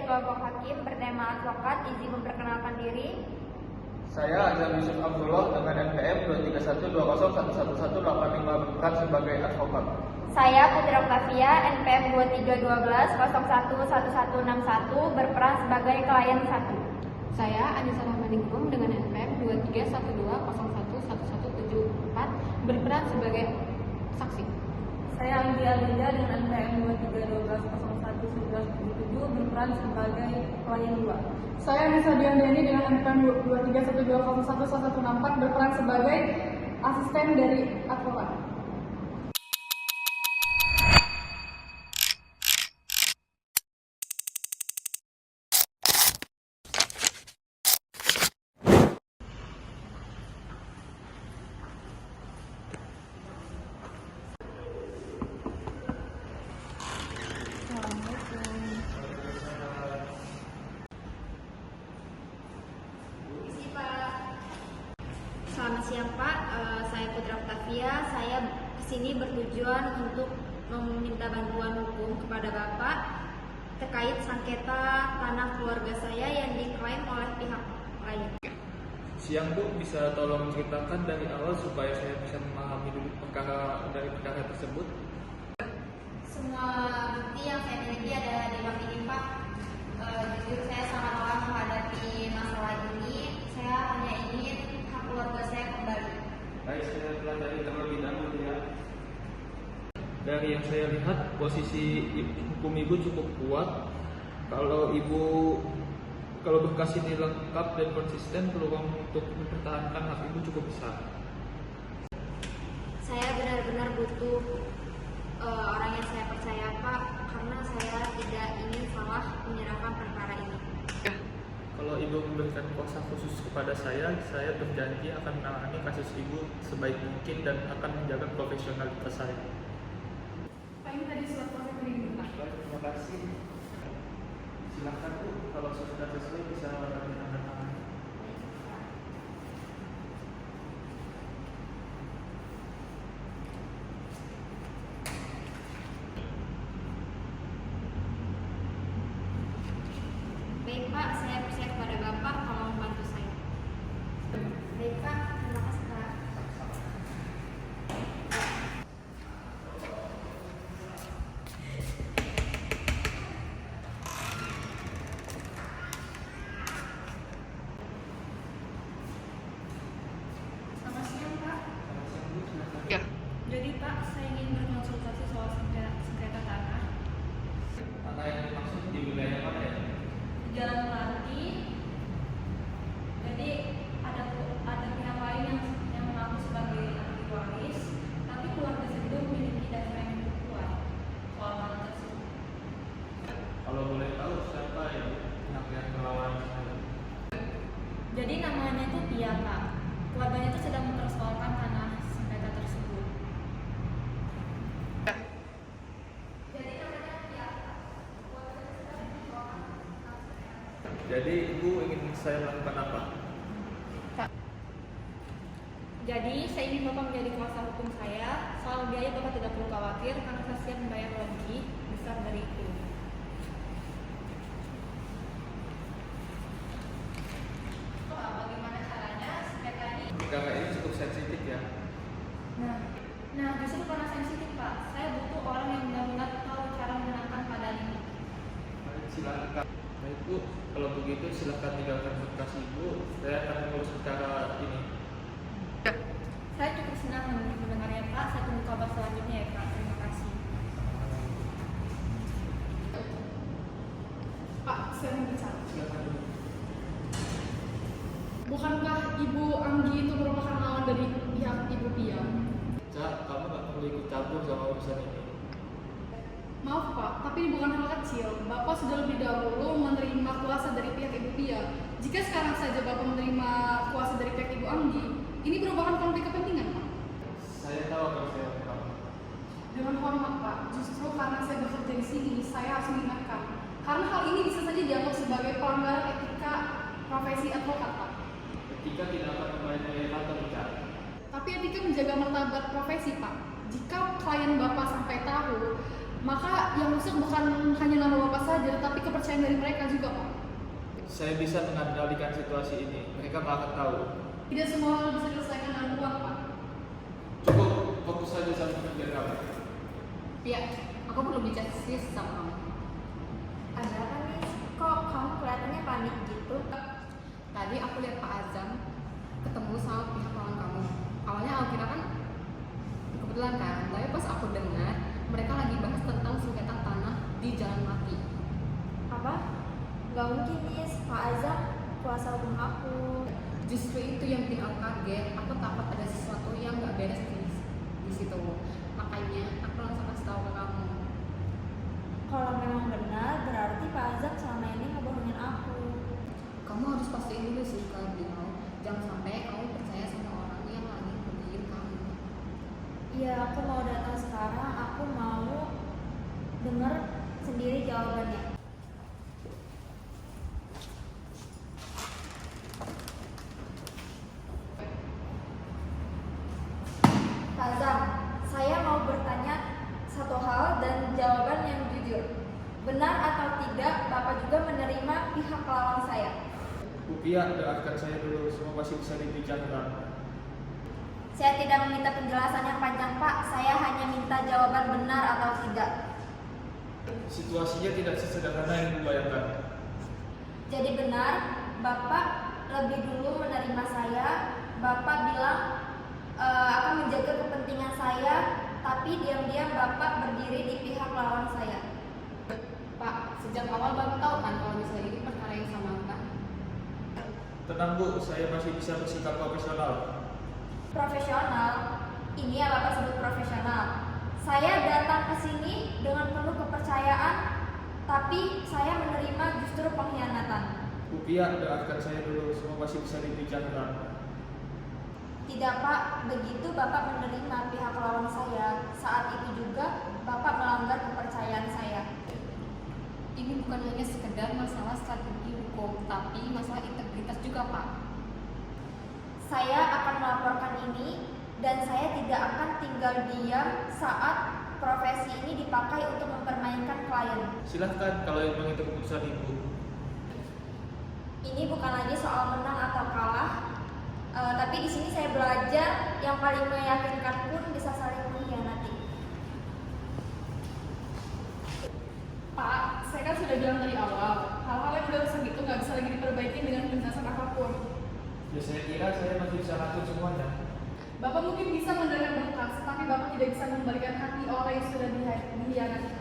kelompok hakim bertema advokat. Izin memperkenalkan diri. Saya Azam Yusuf Abdullah dengan NPM 23120111185 berperan sebagai advokat. Saya Putri Octavia, NPM 2312011161 berperan sebagai klien 1. Saya Anissa Rahmaningrum dengan NPM 2312011174 berperan sebagai saksi. Saya Anggi Alinda dengan NPM 2312011177 berperan sebagai klien 2. Saya Nisa Diandeni dengan NPM 2312011164 berperan sebagai asisten dari advokat. Selamat siang Pak, saya Putri Octavia. Saya kesini bertujuan untuk meminta bantuan hukum kepada Bapak terkait sengketa tanah keluarga saya yang diklaim oleh pihak lain. Siang Bu, bisa tolong ceritakan dari awal supaya saya bisa memahami dulu dari perkara tersebut? Semua bukti yang saya miliki ada di bab ini Pak. Jujur saya sangat lelah menghadapi masalah ini. Saya hanya ingin hak keluarga saya kembali. Baik, saya pelajari terlebih dahulu ya. Dari yang saya lihat, posisi hukum ibu cukup kuat. Kalau berkas ini lengkap dan konsisten, peluang untuk mempertahankan hak ibu cukup besar. Saya benar-benar butuh orang yang saya percaya Pak, karena saya tidak ingin salah menyerahkan perkara ini. Kalau ibu memberikan kuasa khusus kepada saya berjanji akan menangani kasus ibu sebaik mungkin dan akan menjaga profesionalitas saya. Pak, ini tadi surat kuasa perlindungan. Baik, terima kasih. Silakan Bu, kalau sudah sesuai bisa ditandatangani. Baik Pak, saya percaya kepada Bapak, tolong bantu saya. Baik Pak, terima kasih Pak. Selamat siang Pak. Ya. Jadi Pak, saya ingin berkonsultasi soal sengketa tanah Tanah yang dimaksud di wilayah mana ya? di Jalan Melati. Jadi ada pihak lain yang mengaku sebagai ahli waris, tapi keluarga saya juga memiliki dasar yang cukup kuat soal tanah tersebut. Kalau boleh tahu siapa yang pihak yang melawan saya? Jadi namanya itu Tia Pak. Keluarganya itu sedang mempersoalkan tanah sengketa tersebut. Jadi ibu ingin saya melakukan apa? Jadi saya ingin Bapak menjadi kuasa hukum saya. Soal biaya Bapak tidak perlu khawatir karena saya siap membayar lebih besar dari itu. Bagaimana caranya sengketa ini? Perkara ini cukup sensitif ya. Nah, justru karena sensitif Pak, saya butuh orang yang benar-benar tahu cara menenangkan keadaan ini. Baik, silakan. Baik Bu, kalau begitu silakan tinggalkan berkas ibu. Saya akan mengurus perkara ini. Saya cukup senang mendengarnya Pak. Saya tunggu kabar selanjutnya ya Pak. Terima kasih. Pak, saya mau bicara. Silakan dulu. Bukankah Ibu Anggi itu merupakan lawan dari pihak Ibu Pia? Cak, kamu gak perlu ikut campur sama urusan ini. Maaf Pak, tapi ini bukan hal kecil. Bapak sudah lebih dahulu menerima kuasa dari pihak Ibu Pia. Jika sekarang saja Bapak menerima kuasa dari pihak Ibu Anggi, ini merupakan konflik kepentingan Pak. Saya tahu kalau saya kamu. Dengan hormat Pak, justru karena saya bekerja di sini, saya harus mengingatkan. Karena hal ini bisa saja dianggap sebagai pelanggaran etika profesi advokat Pak. Etika tidak akan kembali dari kantor bicara. Tapi etika menjaga martabat profesi Pak. Jika klien Bapak sampai tahu, maka yang rusak bukan hanya nama Bapak saja, tetapi kepercayaan dari mereka juga, Pak. Saya bisa mengendalikan situasi ini. Mereka nggak akan tahu. Tidak semua hal bisa diselesaikan dengan uang, Pak. Cukup fokus saja sama kerja kamu. Ya, aku perlu bicara serius sama kamu. Ada apa nih? Kok kamu kelihatannya panik gitu? Tadi aku lihat Pak Azam ketemu sama pihak lawan kamu. Awalnya aku kira kan kebetulan kan, tapi pas aku dengar mereka lagi bahas tentang sengketa tanah di Jalan Mati. Apa? Gak mungkin nih, Pak Azam kuasa hukum aku. Justru itu yang bikin aku kaget. Aku takut ada sesuatu yang nggak beres di situ. Makanya aku langsung kasih tahu ke kamu. Kalau memang benar, berarti Pak Azam selama ini ngebohongin aku. Kamu harus pastiin dulu sih ke beliau. Jangan sampai kamu percaya sama orang yang lagi ngertiin kamu. Iya, aku mau datang sekarang. Aku mau dengar sendiri jawabannya. Pak Azam, saya mau bertanya satu hal dan jawaban yang jujur. Benar atau tidak Bapak juga menerima pihak lawan saya? Bu Pia, dengarkan saya dulu. Semua masih bisa dibicarakan. Saya tidak meminta penjelasan yang panjang, Pak. Saya hanya minta jawaban benar atau tidak. Situasinya tidak sesederhana yang dibayangkan. Jadi benar, Bapak lebih dulu menerima saya. Bapak bilang akan menjaga kepentingan saya, tapi diam-diam Bapak berdiri di pihak lawan saya. Pak, sejak awal Bapak tahu kan kalau misalnya ini perkara yang samakan. Tenang Bu, saya masih bisa bersikap profesional. Profesional, ini yang Bapak sebut profesional. Saya datang ke sini dengan penuh kepercayaan, tapi saya menerima justru pengkhianatan. Bu Pia, dengarkan saya dulu. Semua masih bisa dibicarakan. Tidak, Pak, begitu Bapak menerima pihak lawan saya, saat itu juga Bapak melanggar kepercayaan saya. Ini bukan hanya sekedar masalah strategi hukum, tapi masalah integritas juga, Pak. Saya akan melaporkan ini dan saya tidak akan tinggal diam saat profesi ini dipakai untuk mempermainkan klien. Silahkan kalau memang itu keputusan Ibu. Ini bukan lagi soal menang atau kalah, tapi di sini saya belajar yang paling meyakinkan pun bisa saling mengkhianati. Pak, saya kan sudah bilang dari awal, hal-hal yang udah rusak itu nggak bisa lagi diperbaiki dengan penjelasan apapun. Ya saya kira saya masih bisa ngatur semuanya. Bapak mungkin bisa menerima berkas, tapi Bapak tidak bisa mengembalikan hati orang yang sudah dihianati.